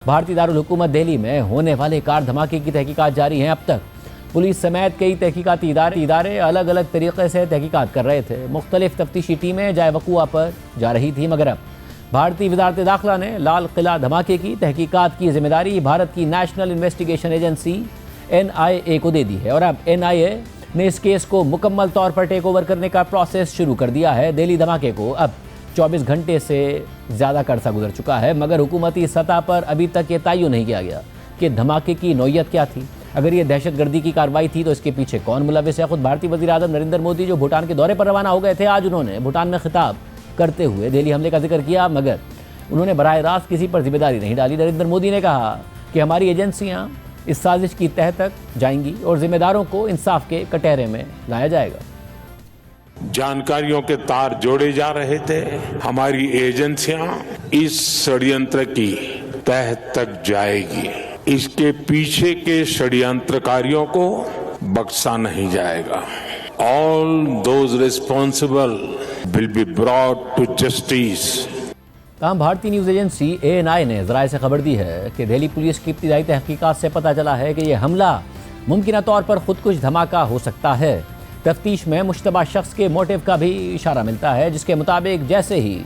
भारतीय दारुल हुकूमत दिल्ली में होने वाले कार धमाके की तहकीकात जारी है। अब तक पुलिस समेत कई तहकीकाती इदारे अलग अलग तरीके से तहकीकात कर रहे थे। मुख्तलिफ तफ्तीशी टीमें जाए वक़ुआ पर जा रही थी, मगर अब भारतीय वज़ारत दाखिला ने लाल किला धमाके की तहकीकात की जिम्मेदारी भारत की नेशनल इन्वेस्टिगेशन एजेंसी NIA को दे दी है और अब NIA ने इस केस को मुकम्मल तौर पर टेक ओवर करने का प्रोसेस शुरू कर दिया है। दिल्ली धमाके को अब 24 घंटे से ज़्यादा का अरसा गुजर चुका है, मगर हुकूमती सतह पर अभी तक ये तयन नहीं किया गया कि धमाके की नौयत क्या थी। अगर ये दहशतगर्दी की कार्रवाई थी तो इसके पीछे कौन मुलविस है। खुद भारतीय वज़ीर आज़म नरेंद्र मोदी जो भूटान के दौरे पर रवाना हो गए थे, आज उन्होंने भूटान में खिताब करते हुए दिल्ली हमले का जिक्र किया, मगर उन्होंने बराह रास्त किसी पर जिम्मेदारी नहीं डाली। नरेंद्र मोदी ने कहा कि हमारी एजेंसियाँ इस साजिश की तह तक जाएंगी और जिम्मेदारों को इंसाफ के कटहरे में लाया जाएगा। जानकारियों के तार जोड़े जा रहे थे। हमारी एजेंसियां इस षड्यंत्र की तह तक जाएगी। इसके पीछे के षड्यंत्रकारियों को बख्शा नहीं जाएगा। All those responsible will be brought to justice. तमाम भारतीय न्यूज़ एजेंसी ANI ने ज़राए से खबर दी है कि दिल्ली पुलिस की इब्तिदाई तहकीकात से पता चला है कि यह हमला मुमकिन तौर पर खुदकुश धमाका हो सकता है। तफ्तीश में मुश्तबा शख्स के मोटिव का भी इशारा मिलता है, जिसके मुताबिक जैसे ही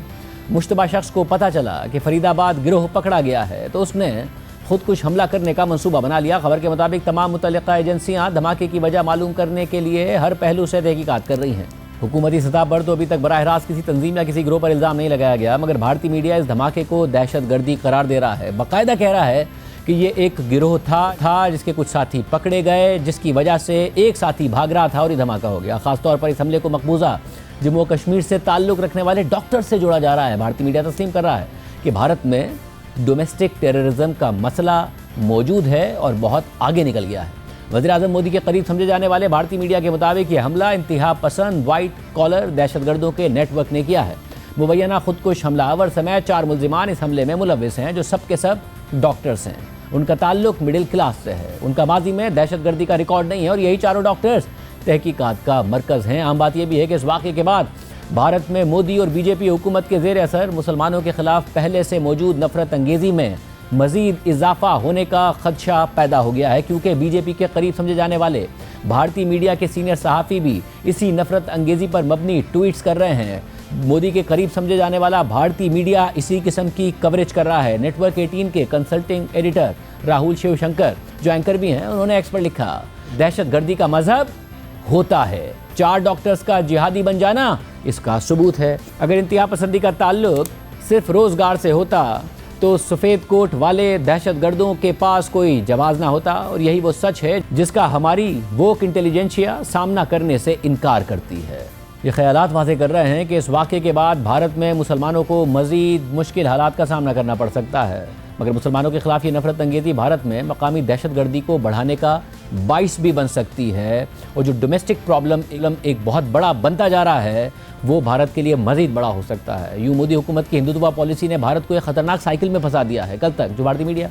मुश्तबा शख्स को पता चला कि फरीदाबाद गिरोह पकड़ा गया है तो उसने खुदकुश हमला करने का मंसूबा बना लिया। खबर के मुताबिक तमाम मुतल्लिका एजेंसियां धमाके की वजह मालूम करने के लिए हर पहलू से तहकीकात कर रही हैं। हुकूमती सतह पर तो अभी तक बराह रास्त किसी तंजीम या किसी गिरोह पर इल्ज़ाम नहीं लगाया गया, मगर भारतीय मीडिया इस धमाके को दहशतगर्दी करार दे रहा है। बाकायदा कह रहा है कि ये एक गिरोह था जिसके कुछ साथी पकड़े गए, जिसकी वजह से एक साथी भाग रहा था और ये धमाका हो गया। खासतौर पर इस हमले को मकबूजा जम्मू कश्मीर से ताल्लुक़ रखने वाले डॉक्टर से जोड़ा जा रहा है। भारतीय मीडिया तस्लीम कर रहा है कि भारत में डोमेस्टिक टेररिज्म का मसला मौजूद है और बहुत आगे निकल गया है। वज़ीर आज़म मोदी के करीब समझे जाने वाले भारतीय मीडिया के मुताबिक ये हमला इंतहा पसंद वाइट कॉलर दहशतगर्दों के नेटवर्क ने किया है। मुबैना खुदकुश हमलावर समेत 4 मुल्जिमान इस हमले में मुलविस हैं, जो सब के सब डॉक्टर्स हैं। उनका ताल्लुक मिडिल क्लास से है, उनका माजी में दहशतगर्दी का रिकॉर्ड नहीं है और यही चारों डॉक्टर्स तहकीकात का मरकज़ हैं। आम बात यह भी है कि इस वाक़े के बाद भारत में मोदी और BJP हुकूमत के ज़ेर असर मुसलमानों के खिलाफ पहले से मौजूद नफरत अंगेज़ी में मज़ीद इजाफा होने का खदशा पैदा हो गया है, क्योंकि BJP के करीब समझे जाने वाले भारतीय मीडिया के सीनियर सहाफ़ी भी इसी नफरत अंगेज़ी पर मबनी ट्वीट्स कर रहे हैं। मोदी के करीब समझे जाने वाला भारतीय मीडिया इसी किस्म की कवरेज कर रहा है। नेटवर्क 18 के कंसल्टिंग एडिटर राहुल शिवशंकर, जो एंकर भी हैं, उन्होंने एक्स पर लिखा, दहशतगर्दी का मजहब होता है, 4 डॉक्टर्स का जिहादी बन जाना इसका सबूत है। अगर इंतहा पसंदी का ताल्लुक सिर्फ रोज़गार से होता तो सफ़ेद कोट वाले दहशतगर्दों के पास कोई जवाब ना होता, और यही वो सच है जिसका हमारी वोक इंटेलिजेंसिया सामना करने से इनकार करती है। ये ख्यालात वाज़ेह कर रहे हैं कि इस वाक़े के बाद भारत में मुसलमानों को मज़ीद मुश्किल हालात का सामना करना पड़ सकता है, मगर मुसलमानों के खिलाफ ये नफरत अंगेज़ी भारत में मकामी दहशतगर्दी को बढ़ाने का बाइस भी बन सकती है, और जो डोमेस्टिक प्रॉब्लम एक बहुत बड़ा बनता जा रहा है वो भारत के लिए मज़ीद बड़ा हो सकता है। यूँ मोदी हुकूमत की हिंदुत्व पॉलिसी ने भारत को एक ख़तरनाक साइकिल में फंसा दिया है। कल तक जो भारतीय मीडिया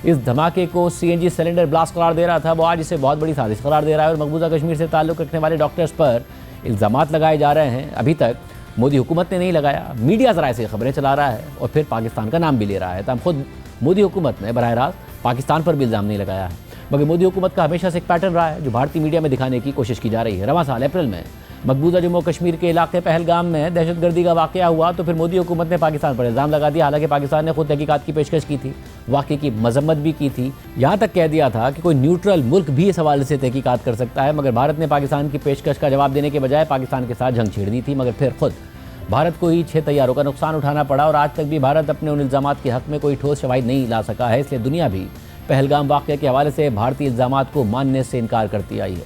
इस धमाके को CNG सिलेंडर ब्लास्ट करार दे रहा था, वो आज इसे बहुत बड़ी साजिश करार दे रहा है और मकबूजा कश्मीर से ताल्लुक़ रखने वाले डॉक्टर्स पर इल्ज़ामात लगाए जा रहे हैं। अभी तक मोदी हुकूमत ने नहीं लगाया, मीडिया ज़राए से खबरें चला रहा है और फिर पाकिस्तान का नाम भी ले रहा है। तब खुद मोदी हुकूमत ने बराह रास्त पाकिस्तान पर भी इल्ज़ाम नहीं लगाया है, मगर मोदी हुकूमत का हमेशा से एक पैटर्न रहा है जो भारतीय मीडिया में दिखाने की कोशिश की जा रही है। रवां साल अप्रैल में मकबूजा जम्मू कश्मीर के इलाके पहलगाम में दहशतगर्दी का वाक़या हुआ तो फिर मोदी हुकूमत ने पाकिस्तान पर इल्ज़ाम लगा दिया। हालांकि पाकिस्तान ने खुद तहकीकात की पेशकश की थी, वाक़े की मजम्मत भी की थी, यहाँ तक कह दिया था कि कोई न्यूट्रल मुल्क भी इस हवाले से तहकीकात कर सकता है, मगर भारत ने पाकिस्तान की पेशकश का जवाब देने के बजाय पाकिस्तान के साथ जंग छेड़ दी थी। मगर फिर खुद भारत को ही 6 तैयारों का नुकसान उठाना पड़ा और आज तक भी भारत अपने उन इल्ज़ामात के हक़ में कोई ठोस शवाहिद नहीं ला सका है। इसलिए दुनिया भी पहलगाम वाक़े के हवाले से भारतीय इल्ज़ामात को मानने से इनकार करती आई है।